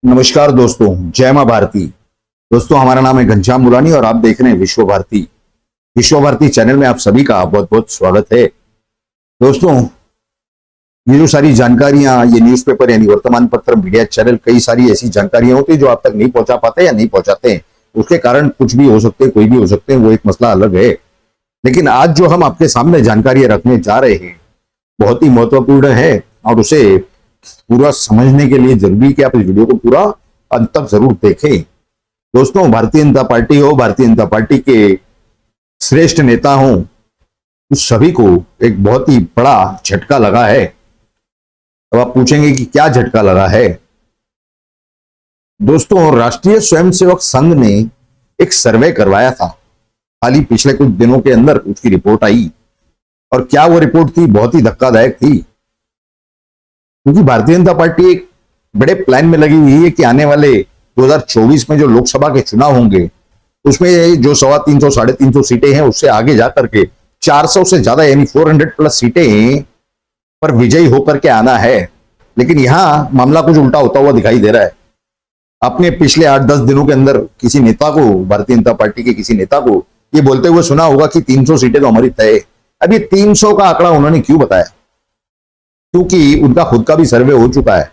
नमस्कार दोस्तों, जय मां भारती। दोस्तों, हमारा नाम है घनश्याम मुलानी और आप देख रहे हैं विश्व भारती। विश्व भारती चैनल में आप सभी का बहुत बहुत स्वागत है। दोस्तों, ये जो सारी जानकारियां, ये न्यूज़पेपर यानी वर्तमान पत्र, मीडिया चैनल, कई सारी ऐसी जानकारियां होती है जो आप तक नहीं पहुंचा पाते या नहीं पहुंचाते हैं। उसके कारण कुछ भी हो सकते हैं, कोई भी हो सकते हैं, वो एक मसला अलग है। लेकिन आज जो हम आपके सामने जानकारियां रखने जा रहे हैं बहुत ही महत्वपूर्ण है और उसे पूरा समझने के लिए जरूरी है कि आप इस वीडियो को पूरा अंत तक जरूर देखें। दोस्तों, भारतीय जनता पार्टी हो, भारतीय जनता पार्टी के श्रेष्ठ नेता हो, उस सभी को एक बहुत ही बड़ा झटका लगा है। अब आप पूछेंगे कि क्या झटका लगा है। दोस्तों, राष्ट्रीय स्वयंसेवक संघ ने एक सर्वे करवाया था हाल ही पिछले कुछ दिनों के अंदर। उसकी रिपोर्ट आई और क्या वो रिपोर्ट थी, बहुत ही धक्कादायक थी। क्योंकि भारतीय जनता पार्टी एक बड़े प्लान में लगी हुई है कि आने वाले 2024 में जो लोकसभा के चुनाव होंगे उसमें जो 350 350 सीटें हैं उससे आगे जाकर के 400 से ज्यादा यानी 400 प्लस सीटें पर विजयी होकर के आना है। लेकिन यहां मामला कुछ उल्टा होता हुआ दिखाई दे रहा है। आपने पिछले 8-10 दिनों के अंदर किसी नेता को, भारतीय जनता पार्टी के किसी नेता को ये बोलते हुए सुना होगा कि 300 सीटें तो हमारी तय है। अब ये 300 का आंकड़ा उन्होंने क्यों बताया? क्योंकि उनका खुद का भी सर्वे हो चुका है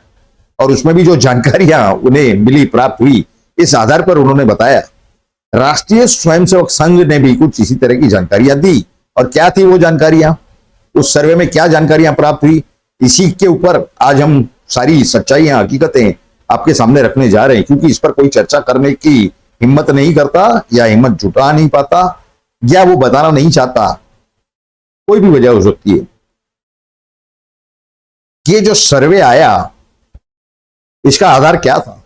और उसमें भी जो जानकारियां उन्हें मिली, प्राप्त हुई, इस आधार पर उन्होंने बताया। राष्ट्रीय स्वयंसेवक संघ ने भी कुछ इसी तरह की जानकारियां दी। और क्या थी वो जानकारियां, उस सर्वे में क्या जानकारियां प्राप्त हुई, इसी के ऊपर आज हम सारी सच्चाइयां, हकीकतें आपके सामने रखने जा रहे हैं। क्योंकि इस पर कोई चर्चा करने की हिम्मत नहीं करता या हिम्मत जुटा नहीं पाता या वो बताना नहीं चाहता, कोई भी वजह हो सकती है। ये जो सर्वे आया, इसका आधार क्या था?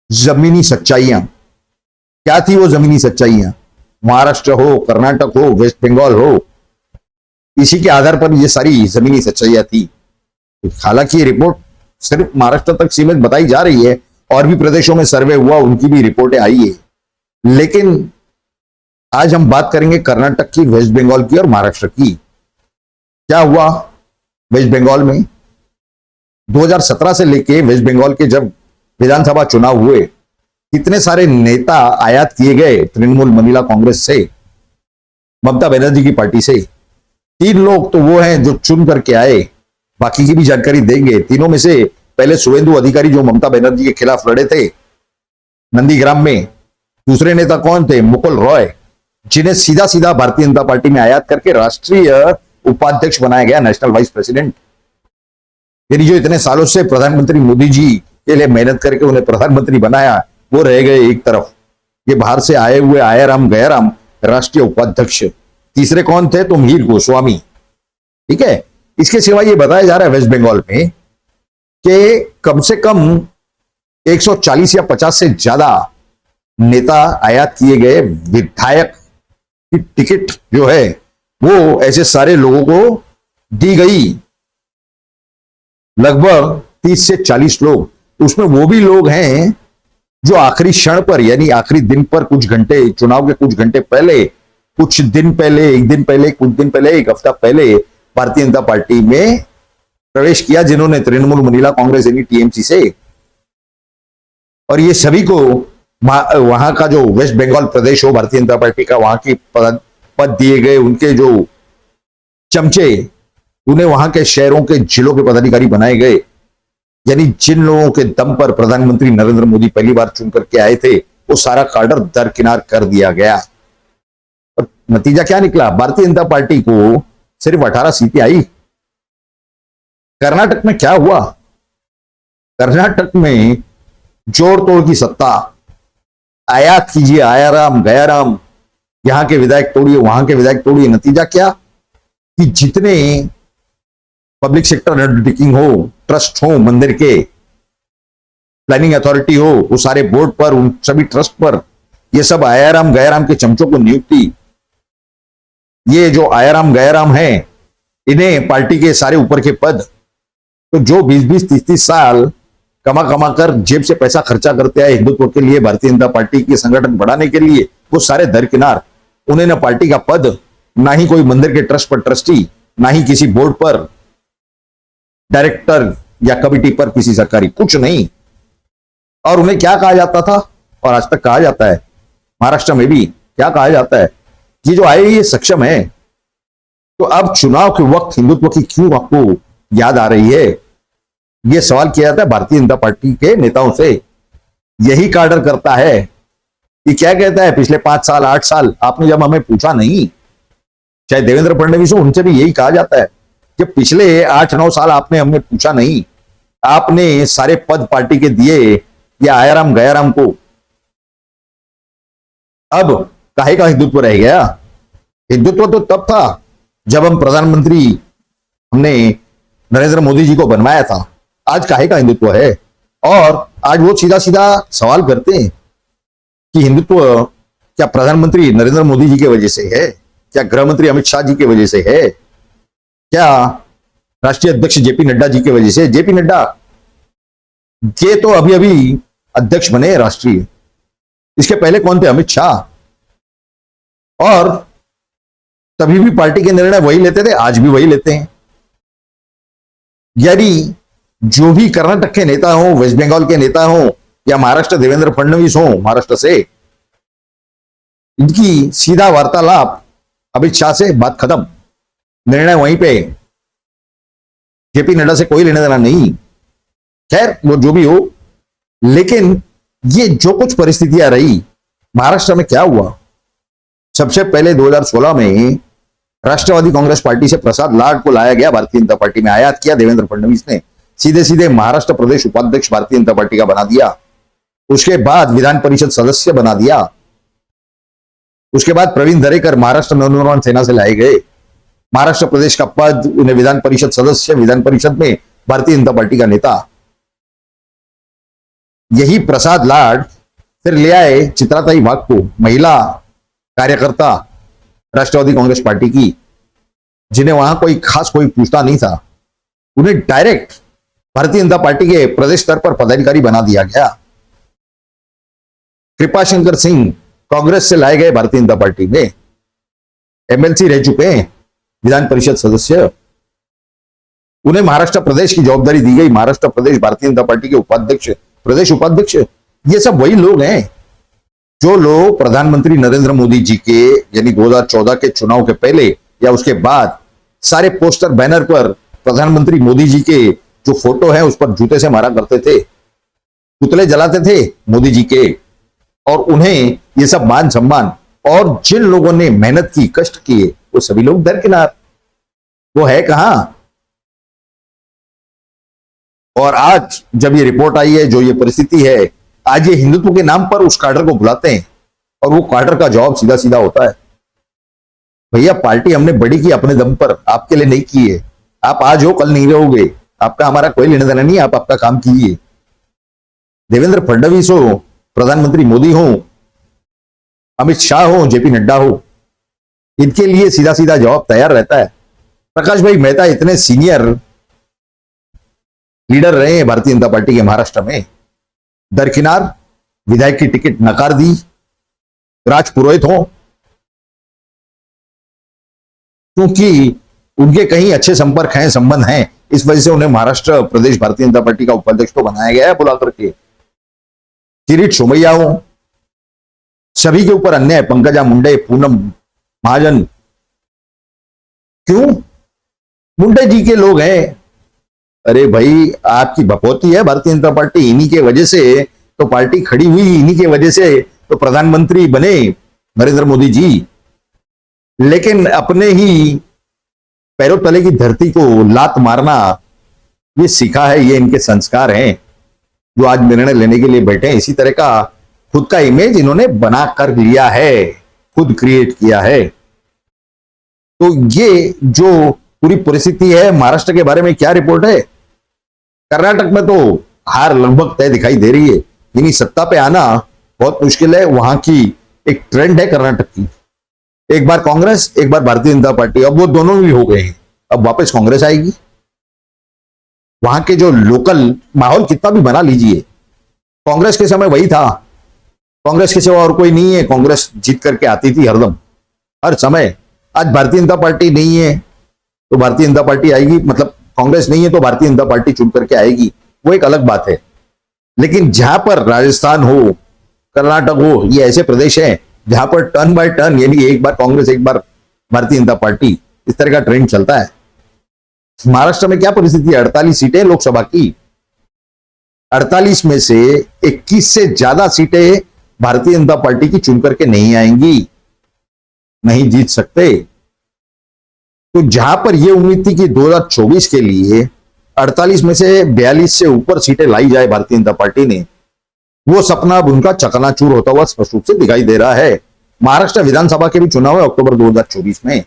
जमीनी सच्चाइयां। क्या थी वो जमीनी सच्चाइयां? महाराष्ट्र हो, कर्नाटक हो, वेस्ट बंगाल हो, इसी के आधार पर ये सारी जमीनी सच्चाइयां थी। हालांकि ये रिपोर्ट सिर्फ महाराष्ट्र तक सीमित बताई जा रही है, और भी प्रदेशों में सर्वे हुआ, उनकी भी रिपोर्टें आई है। लेकिन आज हम बात करेंगे कर्नाटक की, वेस्ट बंगाल की और महाराष्ट्र की। क्या हुआ वेस्ट बंगाल में? 2017 से लेके वेस्ट बंगाल के जब विधानसभा चुनाव हुए, कितने सारे नेता आयात किए गए तृणमूल महिला कांग्रेस से, ममता बनर्जी की पार्टी से। 3 लोग तो वो हैं जो चुन करके आए, बाकी की भी जानकारी देंगे। तीनों में से पहले शुवेंदु अधिकारी जो ममता बनर्जी के खिलाफ लड़े थे नंदीग्राम में। दूसरे नेता कौन थे? मुकुल रॉय, जिन्हें सीधा सीधा भारतीय जनता पार्टी में आयात करके राष्ट्रीय उपाध्यक्ष बनाया गया, नेशनल वाइस प्रेसिडेंट। यानी जो इतने सालों से प्रधानमंत्री मोदी जी के लिए मेहनत करके उन्हें प्रधानमंत्री बनाया, वो रह गए एक तरफ। ये बाहर से आए हुए आयाराम गयाराम राष्ट्रीय उपाध्यक्ष। तीसरे कौन थे? तो मिहिर गोस्वामी। ठीक है। इसके सिवा ये बताया जा रहा है वेस्ट बंगाल में कि कम से कम 140 या 50 से ज्यादा नेता आयात किए गए। विधायक की टिकट जो है वो ऐसे सारे लोगों को दी गई, लगभग 30 से 40 लोग। उसमें वो भी लोग हैं जो आखिरी क्षण पर, यानी आखिरी दिन पर, कुछ घंटे, चुनाव के कुछ घंटे पहले, कुछ दिन पहले, एक दिन पहले, कुछ दिन पहले, एक हफ्ता पहले भारतीय जनता पार्टी में प्रवेश किया, जिन्होंने तृणमूल महिला कांग्रेस यानी टीएमसी से। और ये सभी को वहां का जो वेस्ट बंगाल प्रदेश हो भारतीय जनता पार्टी का, वहां की पद दिए गए उनके जो चमचे, उन्हें वहां के शहरों के जिलों के पदाधिकारी बनाए गए। यानी जिन लोगों के दम पर प्रधानमंत्री नरेंद्र मोदी पहली बार चुन करके आए थे, वो सारा काडर दरकिनार कर दिया गया। और नतीजा क्या निकला? भारतीय जनता पार्टी को सिर्फ 18 सीटें आई। कर्नाटक में क्या हुआ? कर्नाटक में जोड़ तोड़ की सत्ता। आयात कीजिए, आयाराम गयाराम, यहां के विधायक तोड़िए, वहां के विधायक तोड़िए। नतीजा क्या कि जितने पब्लिक सेक्टर अंडरटेकिंग हो, ट्रस्ट हो, मंदिर के प्लानिंग अथॉरिटी हो, वो सारे बोर्ड पर, उन सभी ट्रस्ट पर ये सब आयाराम गयाराम के चमचों को नियुक्ति। ये जो आयाराम गयाराम है, इन्हें पार्टी के सारे ऊपर के पद। तो जो 20-20, 30-30 साल कमा कमा कर जेब से पैसा खर्चा करते आए हिंदुत्व के लिए, भारतीय जनता पार्टी के संगठन बढ़ाने के लिए, वो सारे दरकिनार। उन्हें ना पार्टी का पद, ना ही कोई मंदिर के ट्रस्ट पर ट्रस्टी, ना ही किसी बोर्ड पर डायरेक्टर या कमिटी पर किसी सरकारी, कुछ नहीं। और उन्हें क्या कहा जाता था और आज तक कहा जाता है, महाराष्ट्र में भी क्या कहा जाता है कि जो आए ये सक्षम है। तो अब चुनाव के वक्त हिंदुत्व की क्यों आपको याद आ रही है, यह सवाल किया जाता है भारतीय जनता पार्टी के नेताओं से। यही काडर करता है कि क्या कहता है, पिछले 5 साल 8 साल आपने जब हमें पूछा नहीं, चाहे देवेंद्र फडणवीस हो, उनसे भी यही कहा जाता है कि पिछले 8-9 साल आपने हमने पूछा नहीं, आपने सारे पद पार्टी के दिए या आयाराम गयाराम को। अब काहे का हिंदुत्व रह गया? हिंदुत्व तो तब था जब हम प्रधानमंत्री हमने नरेंद्र मोदी जी को बनवाया था। आज काहे का हिंदुत्व है? और आज वो सीधा सीधा सवाल करते हैं कि हिंदुत्व क्या प्रधानमंत्री नरेंद्र मोदी जी की वजह से है, क्या गृह मंत्री अमित शाह जी की वजह से है, क्या राष्ट्रीय अध्यक्ष जेपी नड्डा जी की वजह से? जेपी नड्डा ये तो अभी अभी अध्यक्ष बने राष्ट्रीय, इसके पहले कौन थे? अमित शाह। और तभी भी पार्टी के निर्णय वही लेते थे, आज भी वही लेते हैं। यानी जो भी कर्नाटक के नेता हो, वेस्ट बंगाल के नेता हो, या महाराष्ट्र देवेंद्र फडणवीस हो महाराष्ट्र से, इनकी सीधा वार्तालाप अमित शाह से, बात खत्म, निर्णय वहीं पे। जेपी नड्डा से कोई लेना देना नहीं। खैर वो जो भी हो, लेकिन ये जो कुछ परिस्थितियां रही महाराष्ट्र में, क्या हुआ? सबसे पहले 2016 में राष्ट्रवादी कांग्रेस पार्टी से प्रसाद लाड को लाया गया, भारतीय जनता पार्टी में आयात किया देवेंद्र फडणवीस ने, सीधे सीधे महाराष्ट्र प्रदेश उपाध्यक्ष भारतीय जनता पार्टी का बना दिया। उसके बाद विधान परिषद सदस्य बना दिया। उसके बाद प्रवीण दरेकर महाराष्ट्र नवनिर्माण सेना से लाए गए, महाराष्ट्र प्रदेश का पद, उन्हें विधान परिषद सदस्य, विधान परिषद में भारतीय जनता पार्टी का नेता। यही प्रसाद लाड फिर ले आए चित्राताई वाघ को, महिला कार्यकर्ता राष्ट्रवादी कांग्रेस पार्टी की, जिन्हें वहां कोई पूछता नहीं था, उन्हें डायरेक्ट भारतीय जनता पार्टी के प्रदेश स्तर पर पदाधिकारी बना दिया गया। कृपा शंकर सिंह कांग्रेस से लाए गए भारतीय जनता पार्टी में, एमएलसी रह चुके हैं, विधान परिषद सदस्य, उन्हें महाराष्ट्र प्रदेश की जवाबदारी दी गई, महाराष्ट्र प्रदेश भारतीय जनता पार्टी के उपाध्यक्ष, प्रदेश उपाध्यक्ष। ये सब वही लोग हैं जो लोग प्रधानमंत्री नरेंद्र मोदी जी के, यानी 2014 के चुनाव के पहले या उसके बाद सारे पोस्टर बैनर पर प्रधानमंत्री मोदी जी के जो फोटो है उस पर जूते से मारा करते थे, पुतले जलाते थे मोदी जी के, और उन्हें ये सब मान सम्मान, और जिन लोगों ने मेहनत की, कष्ट किए, वो सभी लोग दरकिनार। वो है कहां? और आज जब ये रिपोर्ट आई है, जो ये परिस्थिति है, आज ये हिंदुत्व के नाम पर उस काडर को बुलाते हैं, और वो काडर का जवाब सीधा सीधा होता है, भैया पार्टी हमने बड़ी की अपने दम पर, आपके लिए नहीं की है। आप आज हो, कल नहीं रहोगे, आपका हमारा कोई लेना देना नहीं, आप आपका काम कीजिए। देवेंद्र फडणवीस हो, प्रधानमंत्री मोदी हो, अमित शाह हो, जेपी नड्डा हो, इनके लिए सीधा सीधा जवाब तैयार रहता है। प्रकाश भाई मेहता इतने सीनियर लीडर रहे हैं भारतीय जनता पार्टी के महाराष्ट्र में, दरकिनार, विधायक की टिकट नकार दी, राज पुरोहित हो, क्योंकि उनके कहीं अच्छे संपर्क हैं, संबंध हैं, इस वजह से उन्हें महाराष्ट्र प्रदेश भारतीय जनता पार्टी का उपाध्यक्ष तो बनाया गया है बुला करके। किरीट सोमैया हो, सभी के ऊपर अन्याय, पंकजा मुंडे, पूनम महाजन, क्यों? मुंडे जी के लोग हैं। अरे भाई आपकी बपौती है भारतीय जनता पार्टी, इन्हीं के वजह से तो पार्टी खड़ी हुई, इन्हीं के वजह से तो प्रधानमंत्री बने नरेंद्र मोदी जी। लेकिन अपने ही पैरों तले की धरती को लात मारना, ये सीखा है, ये इनके संस्कार हैं, जो आज निर्णय लेने के लिए बैठे हैं। इसी तरह का खुद का इमेज इन्होंने बना कर लिया है, खुद क्रिएट किया है। तो ये जो पूरी परिस्थिति है, महाराष्ट्र के बारे में क्या रिपोर्ट है? कर्नाटक में तो हार लगभग तय दिखाई दे रही है, यानी सत्ता पे आना बहुत मुश्किल है। वहां की एक ट्रेंड है कर्नाटक की, एक बार कांग्रेस, एक बार भारतीय जनता पार्टी, अब वो दोनों भी हो गए हैं, अब वापस कांग्रेस आएगी। वहां के जो लोकल माहौल कितना भी बना लीजिए, कांग्रेस के समय वही था, कांग्रेस के सिवा और कोई नहीं है, कांग्रेस जीत करके आती थी हरदम, हर समय। आज भारतीय जनता पार्टी नहीं है तो भारतीय जनता पार्टी आएगी, मतलब कांग्रेस नहीं है तो भारतीय जनता पार्टी चुन करके आएगी, वो एक अलग बात है। लेकिन जहां पर राजस्थान हो, कर्नाटक हो, ये ऐसे प्रदेश हैं जहां पर टर्न बाय टर्न, यानी एक बार कांग्रेस एक बार भारतीय जनता पार्टी, इस तरह का ट्रेंड चलता है। महाराष्ट्र में क्या परिस्थिति है? 48 सीटें लोकसभा की, 48 में से 21 से ज्यादा सीटें भारतीय जनता पार्टी की चुन करके नहीं आएंगी, नहीं जीत सकते। तो जहां पर यह उम्मीद थी कि 2024 के लिए 48 में से 42 से ऊपर सीटें लाई जाए भारतीय जनता पार्टी ने, वो सपना अब उनका चकनाचूर होता हुआ स्पष्ट रूप से दिखाई दे रहा है। महाराष्ट्र विधानसभा के भी चुनाव है अक्टूबर 2024 में।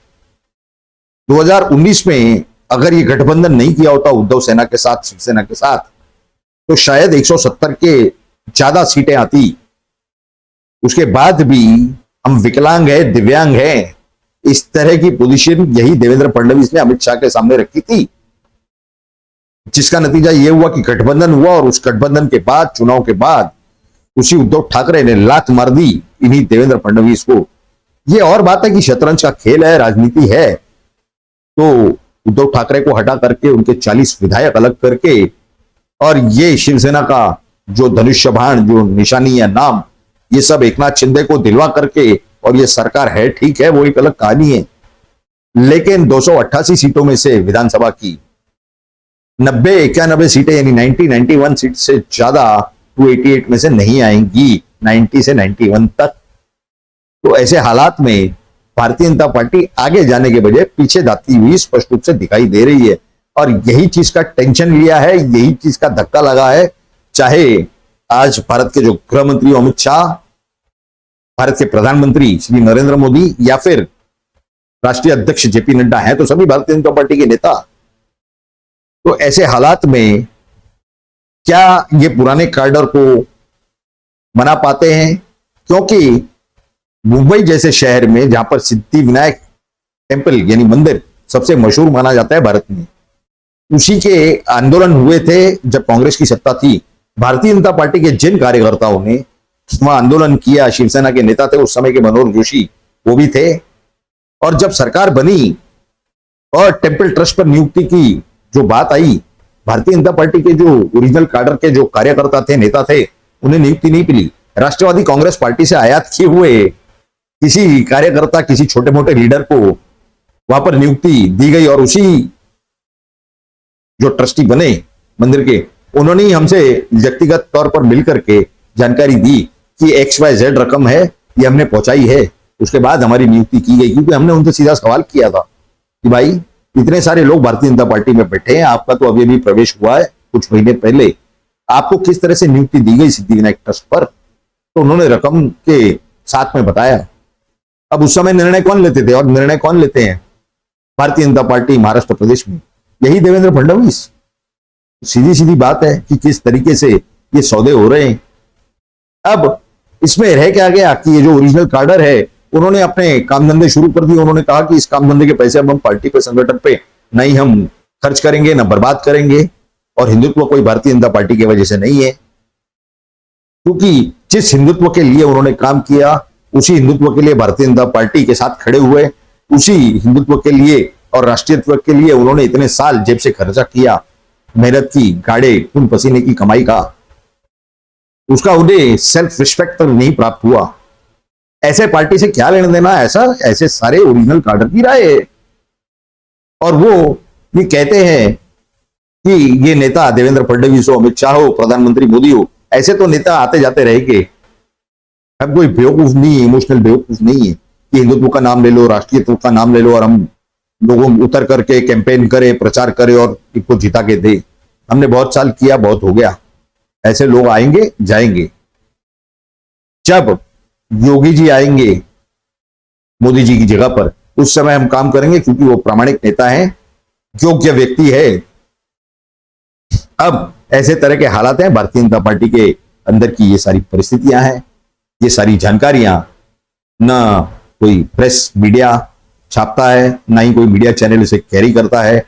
2019 में अगर ये गठबंधन नहीं किया होता उद्धव सेना के साथ, शिवसेना के साथ, तो शायद 170 के ज्यादा सीटें आती। उसके बाद भी हम विकलांग है, दिव्यांग है, इस तरह की पोजीशन यही देवेंद्र फडणवीस ने अमित शाह के सामने रखी थी, जिसका नतीजा यह हुआ कि गठबंधन हुआ और उस गठबंधन के बाद, चुनाव के बाद, उसी उद्धव ठाकरे ने लात मार दी इन्हीं देवेंद्र फडणवीस को। यह और बात है कि शतरंज का खेल है, राजनीति है, तो उद्धव ठाकरे को हटा करके उनके 40 विधायक अलग करके और ये शिवसेना का जो धनुष्य बाण, जो निशानी या नाम, ये सब एकनाथ शिंदे को दिलवा करके और ये सरकार है, ठीक है, वो एक अलग कहानी है। लेकिन 288 सीटों में से विधानसभा की 90-91 सीटें, यानी 91 सीट से ज्यादा 288 में से नहीं आएंगी, 90 से 91 तक। तो ऐसे हालात में भारतीय जनता पार्टी आगे जाने के बजाय पीछे जाती हुई स्पष्ट रूप से दिखाई दे रही है, और यही चीज का टेंशन लिया है, यही चीज का धक्का लगा है। चाहे आज भारत के जो गृह मंत्री अमित शाह, भारत के प्रधानमंत्री श्री नरेंद्र मोदी या फिर राष्ट्रीय अध्यक्ष जेपी नड्डा हैं, तो सभी भारतीय जनता पार्टी के नेता। तो ऐसे हालात में क्या ये पुराने कार्डर को मना पाते हैं? क्योंकि मुंबई जैसे शहर में, जहां पर सिद्धि विनायक टेम्पल यानी मंदिर सबसे मशहूर माना जाता है भारत में, उसी के आंदोलन हुए थे जब कांग्रेस की सत्ता थी। भारतीय जनता पार्टी के जिन कार्यकर्ताओं ने वहां आंदोलन किया, शिवसेना के नेता थे उस समय के, मनोहर जोशी, वो भी थे। और जब सरकार बनी और टेम्पल ट्रस्ट पर नियुक्ति की जो बात आई, भारतीय जनता पार्टी के जो ओरिजिनल कैडर के जो कार्यकर्ता थे, नेता थे, उन्हें नियुक्ति नहीं मिली। राष्ट्रवादी कांग्रेस पार्टी से आयात किए हुए किसी कार्यकर्ता, किसी छोटे मोटे लीडर को वहां पर नियुक्ति दी गई, और उसी जो ट्रस्टी बने मंदिर के, उन्होंने ही हमसे व्यक्तिगत तौर पर मिलकर के जानकारी दी कि XYZ रकम है, ये हमने पहुंचाई है। उसके बाद हमारी नियुक्ति की गई, क्योंकि हमने उनसे सीधा सवाल किया था कि भाई, इतने सारे लोग भारतीय जनता पार्टी में बैठे हैं, आपका तो अभी प्रवेश हुआ है कुछ महीने पहले, आपको किस तरह से नियुक्ति दी गई सिद्धि विनायक ट्रस्ट पर? तो उन्होंने रकम के साथ में बताया। अब उस समय निर्णय कौन लेते थे, और निर्णय कौन लेते हैं भारतीय जनता पार्टी महाराष्ट्र प्रदेश में? यही देवेंद्र फडणवीस। सीधी सीधी बात है कि किस तरीके से ये सौदे हो रहे हैं। अब इसमें रह क्या गया कि ये जो ओरिजिनल कार्डर है, उन्होंने अपने काम धंधे शुरू कर दिए। उन्होंने कहा कि इस काम धंधे के पैसे अब हम पार्टी पे, संगठन पे नहीं हम खर्च करेंगे, ना बर्बाद करेंगे, और हिंदुत्व कोई भारतीय जनता पार्टी की वजह से नहीं है, क्योंकि जिस हिंदुत्व के लिए उन्होंने काम किया, उसी हिंदुत्व के लिए भारतीय जनता पार्टी के साथ खड़े हुए, उसी हिंदुत्व के लिए और राष्ट्रीयत्व के लिए उन्होंने इतने साल जेब से खर्चा किया, मेहनत की, गाड़े, खून पसीने की कमाई का, उसका उन्हें सेल्फ रिस्पेक्ट तक नहीं प्राप्त हुआ। ऐसे पार्टी से क्या लेना देना? ऐसे सारे ओरिजिनल कार्डर की राय है। और वो ये कहते हैं कि ये नेता देवेंद्र फडणवीस हो, अमित शाह हो, प्रधानमंत्री मोदी हो, ऐसे तो नेता आते जाते रहेंगे। अब कोई बेवकूफ नहीं है, इमोशनल बेवकूफ नहीं है कि हिंदुत्व का नाम ले लो, राष्ट्रीयत्व का नाम ले लो, और हम लोगों उतर करके कैंपेन करें, प्रचार करें और इनको जिता के दे। हमने बहुत साल किया, बहुत हो गया। ऐसे लोग आएंगे जाएंगे। जब योगी जी आएंगे मोदी जी की जगह पर, उस समय हम काम करेंगे, क्योंकि वो प्रामाणिक नेता हैं, योग्य व्यक्ति है। अब ऐसे तरह के हालात हैं भारतीय जनता पार्टी के अंदर की। ये सारी परिस्थितियां हैं, ये सारी जानकारियां ना कोई प्रेस मीडिया छापता है, ना ही कोई मीडिया चैनल इसे कैरी करता है।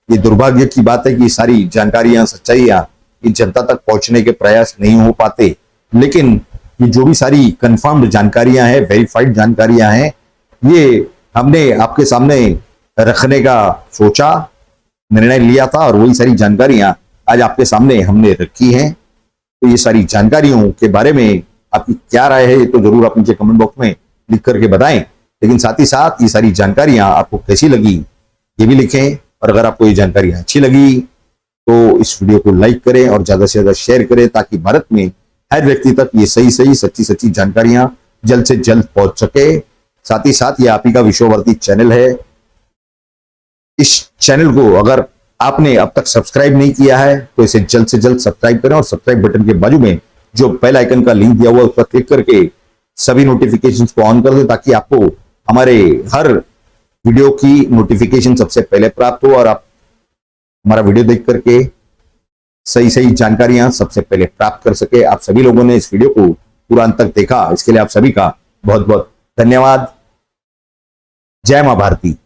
ये दुर्भाग्य की बात है कि सारी जानकारियां, सच्चाइयां इस जनता तक पहुंचने के प्रयास नहीं हो पाते। लेकिन ये जो भी सारी कंफर्म्ड जानकारियां हैं, वेरीफाइड जानकारियां हैं, ये हमने आपके सामने रखने का सोचा, निर्णय लिया था, और वही सारी जानकारियां आज आपके सामने हमने रखी हैं। तो ये सारी जानकारियों के बारे में आपकी क्या राय है, ये तो जरूर आप नीचे कमेंट बॉक्स में लिख करके बताएं। लेकिन साथ ही साथ ये सारी जानकारियां आपको कैसी लगी ये भी लिखें, और अगर आपको ये जानकारी अच्छी लगी तो इस वीडियो को लाइक करें और ज्यादा से ज्यादा शेयर करें, ताकि भारत में हर व्यक्ति तक ये सही सही सच्ची सच्ची जानकारियां जल्द से जल्द पहुंच सके। साथ ही साथ ये आप ही का विश्ववर्ती चैनल है। इस चैनल को अगर आपने अब तक सब्सक्राइब नहीं किया है तो इसे जल्द से जल्द सब्सक्राइब करें, और सब्सक्राइब बटन के बाजू में जो बेल आइकन का लिंक दिया हुआ है उस पर क्लिक करके सभी नोटिफिकेशंस को ऑन कर दें, ताकि आपको हमारे हर वीडियो की नोटिफिकेशन सबसे पहले प्राप्त हो और आप हमारा वीडियो देख करके सही सही जानकारियां सबसे पहले प्राप्त कर सके। आप सभी लोगों ने इस वीडियो को पूरा अंत तक देखा, इसके लिए आप सभी का बहुत बहुत धन्यवाद। जय मां भारती।